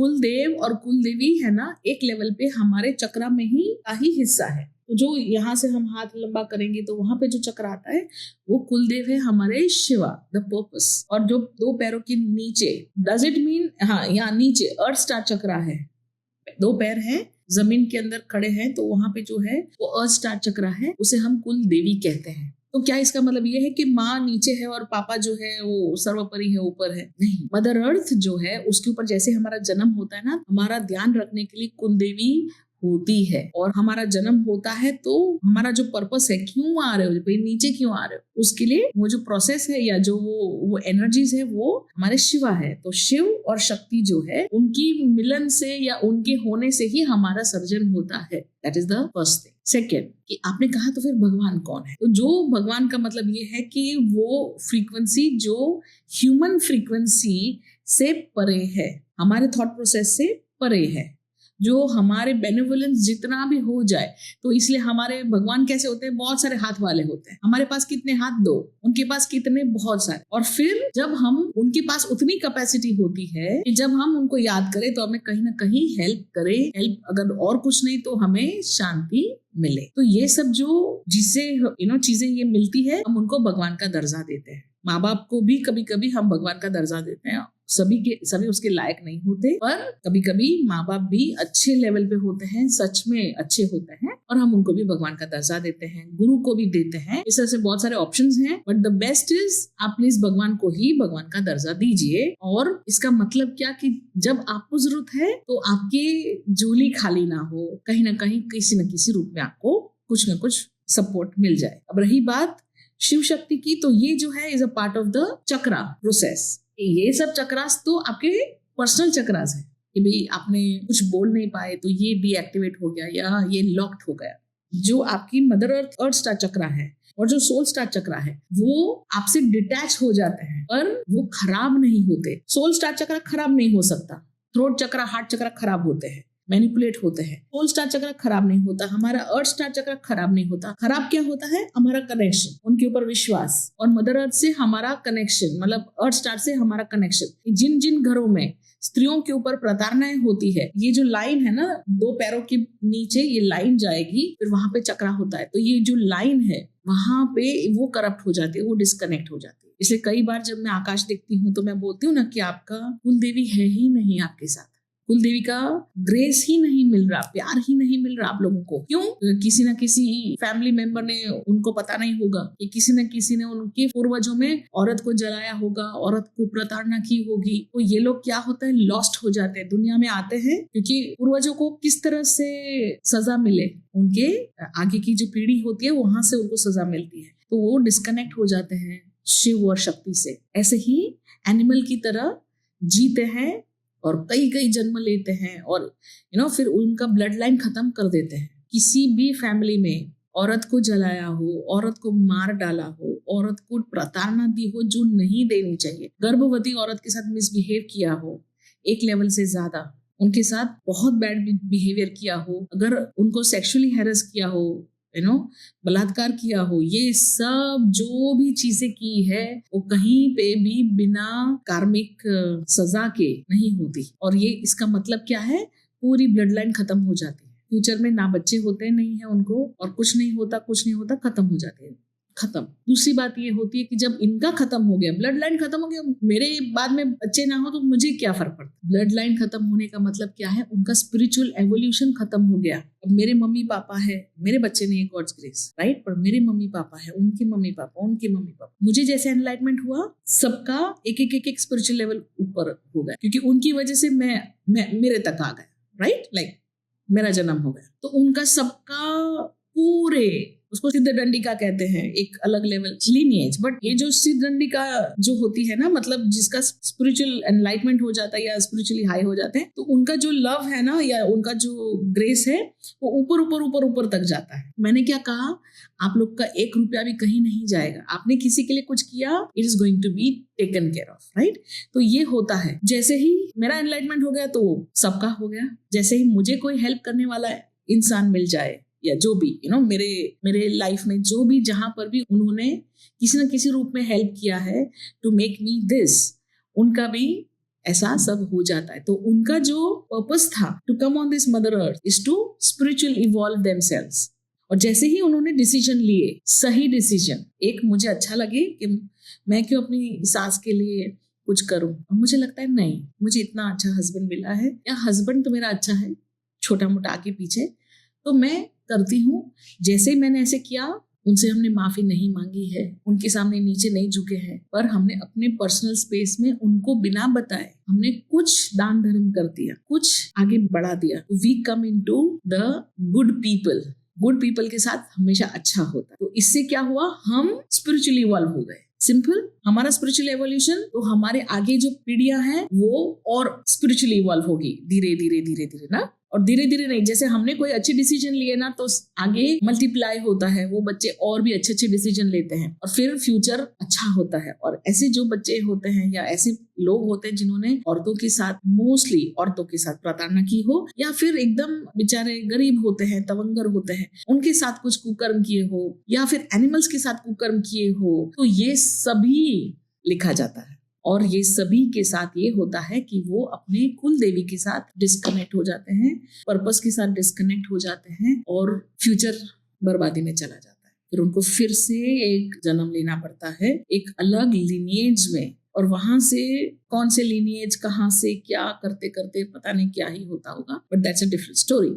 कुलदेव और कुलदेवी है ना, एक लेवल पे हमारे चक्रा में ही का ही हिस्सा है। तो जो यहाँ से हम हाथ लंबा करेंगे तो वहां पे जो चक्र आता है वो कुलदेव है हमारे शिवा, द पर्पस। और जो 2 पैरों के नीचे, डज इट मीन, हाँ यहाँ नीचे अर्थ स्टार चक्र है, 2 पैर हैं जमीन के अंदर खड़े हैं, तो वहां पे जो है वो अर्थ स्टार चक्र है, उसे हम कुल देवी कहते हैं। तो क्या इसका मतलब ये है कि माँ नीचे है और पापा जो है वो सर्वोपरि है, ऊपर है? नहीं, मदर अर्थ जो है उसके ऊपर जैसे हमारा जन्म होता है ना, हमारा ध्यान रखने के लिए कुल देवी होती है। और हमारा जन्म होता है तो हमारा जो पर्पस है, क्यों आ रहे हो भाई, नीचे क्यों आ रहे हो, उसके लिए वो जो प्रोसेस है या जो वो एनर्जीज है वो हमारे शिवा है। तो शिव और शक्ति जो है उनकी मिलन से या उनके होने से ही हमारा सर्जन होता है। That is the first thing. Second, कि आपने कहा तो फिर भगवान कौन है? तो जो भगवान का मतलब ये है कि वो फ्रीक्वेंसी जो ह्यूमन फ्रीक्वेंसी से परे है, हमारे थॉट प्रोसेस से परे है, जो हमारे बेनिवोलेंस जितना भी हो जाए। तो इसलिए हमारे भगवान कैसे होते हैं? बहुत सारे हाथ वाले होते हैं। हमारे पास कितने हाथ? 2। उनके पास कितने? बहुत सारे। और फिर जब हम उनके पास उतनी कैपेसिटी होती है कि जब हम उनको याद करें तो हमें कहीं ना कहीं हेल्प करे, हेल्प अगर और कुछ नहीं तो हमें शांति मिले। तो ये सब जो जिससे चीजें ये मिलती है, हम उनको भगवान का दर्जा देते हैं। माँ बाप को भी कभी कभी हम भगवान का दर्जा देते हैं। सभी उसके लायक नहीं होते, पर कभी कभी माँ बाप भी अच्छे लेवल पे होते हैं, सच में अच्छे होते हैं, और हम उनको भी भगवान का दर्जा देते हैं, गुरु को भी देते हैं। इस तरह से बहुत सारे ऑप्शंस हैं, बट द बेस्ट इज आप प्लीज भगवान को ही भगवान का दर्जा दीजिए। और इसका मतलब क्या कि जब आपको जरूरत है तो आपकी झोली खाली ना हो, कहीं ना कहीं किसी न किसी रूप में आपको कुछ न कुछ सपोर्ट मिल जाए। अब रही बात शिव शक्ति की, तो ये जो है is a part of the chakra process. ये सब चक्रास तो आपके पर्सनल चक्रास है कि भाई आपने कुछ बोल नहीं पाए तो ये डीएक्टिवेट हो गया या ये लॉक्ड हो गया। जो आपकी मदर अर्थ स्टार चक्रा है और जो सोल स्टार चक्रा है वो आपसे डिटैच हो जाते हैं, पर वो खराब नहीं होते। सोल स्टार चक्रा खराब नहीं हो सकता, थ्रोट चक्रा, हार्ट चक्रा खराब होते हैं, मैनिपुलेट होते हैं। सोल स्टार चक्र खराब नहीं होता, हमारा अर्थ स्टार चक्र खराब नहीं होता। खराब क्या होता है? हमारा कनेक्शन, उनके ऊपर विश्वास, और मदर अर्थ से हमारा कनेक्शन, मतलब अर्थ स्टार से हमारा कनेक्शन। जिन जिन घरों में स्त्रियों के ऊपर प्रताड़नाएं होती है, ये जो लाइन है ना 2 पैरों के नीचे, ये लाइन जाएगी, फिर वहां पे चक्रा होता है, तो ये जो लाइन है वहां पे वो करप्ट हो जाती है, वो डिस्कनेक्ट हो जाती है। इसलिए कई बार जब मैं आकाश देखती हूँ तो मैं बोलती हूँ ना कि आपका कुलदेवी है ही नहीं आपके साथ, कुलदेवी का ग्रेस ही नहीं मिल रहा, प्यार ही नहीं मिल रहा आप लोगों को। क्यों? किसी ना किसी फैमिली मेंबर ने, उनको पता नहीं होगा कि किसी न किसी ने उनके पूर्वजों में औरत को जलाया होगा, औरत को प्रताड़ना की होगी। तो ये लोग क्या होता है, लॉस्ट हो जाते हैं, दुनिया में आते हैं क्योंकि पूर्वजों को किस तरह से सजा मिले, उनके आगे की जो पीढ़ी होती है वहां से उनको सजा मिलती है, तो वो डिस्कनेक्ट हो जाते हैं शिव और शक्ति से। ऐसे ही एनिमल की तरह जीते हैं और कई कई जन्म लेते हैं, और फिर उनका ब्लड लाइन खत्म कर देते हैं। किसी भी फैमिली में औरत को जलाया हो, औरत को मार डाला हो, औरत को प्रताड़ना दी हो जो नहीं देनी चाहिए, गर्भवती औरत के साथ मिसबिहेव किया हो, एक लेवल से ज्यादा उनके साथ बहुत बैड बिहेवियर किया हो, अगर उनको सेक्सुअली हैरेस किया हो, बलात्कार किया हो, ये सब जो भी चीजें की है वो कहीं पे भी बिना कार्मिक सजा के नहीं होती। और ये इसका मतलब क्या है, पूरी ब्लड लाइन खत्म हो जाती है। फ्यूचर में ना बच्चे होते नहीं है उनको, और कुछ नहीं होता, खत्म हो जाते हैं, खत्म। दूसरी बात ये होती है कि जब इनका खत्म हो गया, ब्लड लाइन खत्म हो गया, मेरे बाद में बच्चे ना हो तो मुझे क्या फर्क पड़ता। ब्लड लाइन खत्म होने का मतलब क्या है, उनका स्पिरिचुअल एवोल्यूशन खत्म हो गया। अब मेरे मम्मी पापा है, मेरे बच्चे नहीं है, गॉड्स ग्रेस, राइट, पर मेरे मम्मी पापा है, उनके मम्मी पापा, उनके मम्मी पापा, मुझे जैसे एनलाइटमेंट हुआ, सबका एक स्पिरिचुअल लेवल ऊपर हो गया, क्योंकि उनकी वजह से मैं मेरे तक आ गया, राइट, लाइक मेरा जन्म हो गया। तो उनका सबका पूरे, उसको सिद्ध दंडिका कहते हैं, एक अलग लेवल लीनिएज। बट ये जो सिद्ध दंडिका जो होती है ना, मतलब जिसका स्पिरिचुअल एनलाइटमेंट हो जाता है या स्पिरिचुअली हाई हो जाते हैं, तो उनका जो लव है ना या उनका जो ग्रेस है वो ऊपर ऊपर ऊपर ऊपर तक जाता है। मैंने क्या कहा, आप लोग का 1 रुपया भी कहीं नहीं जाएगा। आपने किसी के लिए कुछ किया, it is going to be taken care of, right. तो ये होता है, जैसे ही मेरा एनलाइटमेंट हो गया तो सबका हो गया। जैसे ही मुझे कोई हेल्प करने वाला इंसान मिल जाए, या जो भी मेरे लाइफ में जो भी जहां पर भी उन्होंने किसी न किसी रूप में हेल्प किया है टू मेक मी दिस, उनका भी ऐसा सब हो जाता है। तो उनका जो पर्पस था to come on this mother earth is to spiritual evolve themselves. और जैसे ही उन्होंने डिसीजन लिए, सही डिसीजन, एक मुझे अच्छा लगे कि मैं क्यों अपनी सास के लिए कुछ करूं, और मुझे लगता है नहीं, मुझे इतना अच्छा हस्बैंड मिला है, या हस्बैंड तो मेरा अच्छा है छोटा मोटा आगे पीछे, तो मैं करती हूँ। जैसे ही मैंने ऐसे किया, उनसे हमने माफी नहीं मांगी है, उनके सामने नीचे नहीं झुके हैं, पर हमने अपने पर्सनल स्पेस में उनको बिना बताए हमने कुछ दान धर्म कर दिया, कुछ आगे बढ़ा दिया। We come into the good people. Good people के साथ हमेशा अच्छा होता है। तो इससे क्या हुआ, हम स्पिरिचुअली इवॉल्व हो गए। सिंपल, हमारा स्पिरिचुअल एवोल्यूशन, तो हमारे आगे जो पीढ़ियां हैं वो और स्पिरिचुअली इवॉल्व होगी धीरे धीरे धीरे धीरे ना। और धीरे धीरे नहीं, जैसे हमने कोई अच्छे डिसीजन लिए ना, तो आगे मल्टीप्लाई होता है, वो बच्चे और भी अच्छे अच्छे डिसीजन लेते हैं और फिर फ्यूचर अच्छा होता है। और ऐसे जो बच्चे होते हैं या ऐसे लोग होते हैं जिन्होंने औरतों के साथ, मोस्टली औरतों के साथ प्रताड़ना की हो, या फिर एकदम बेचारे गरीब होते हैं, तवंगर होते हैं, उनके साथ कुछ कुकर्म किए हो, या फिर एनिमल्स के साथ कुकर्म किए हो, तो ये सभी लिखा जाता है। और ये सभी के साथ ये होता है कि वो अपने कुल देवी के साथ डिस्कनेक्ट हो जाते हैं, पर्पस के साथ डिस्कनेक्ट हो जाते हैं, और फ्यूचर बर्बादी में चला जाता है। फिर उनको फिर से एक जन्म लेना पड़ता है एक अलग लिनिएज में, और वहां से कौन से लिनिएज कहाँ से क्या करते करते पता नहीं क्या ही होता होगा, but that's a different story.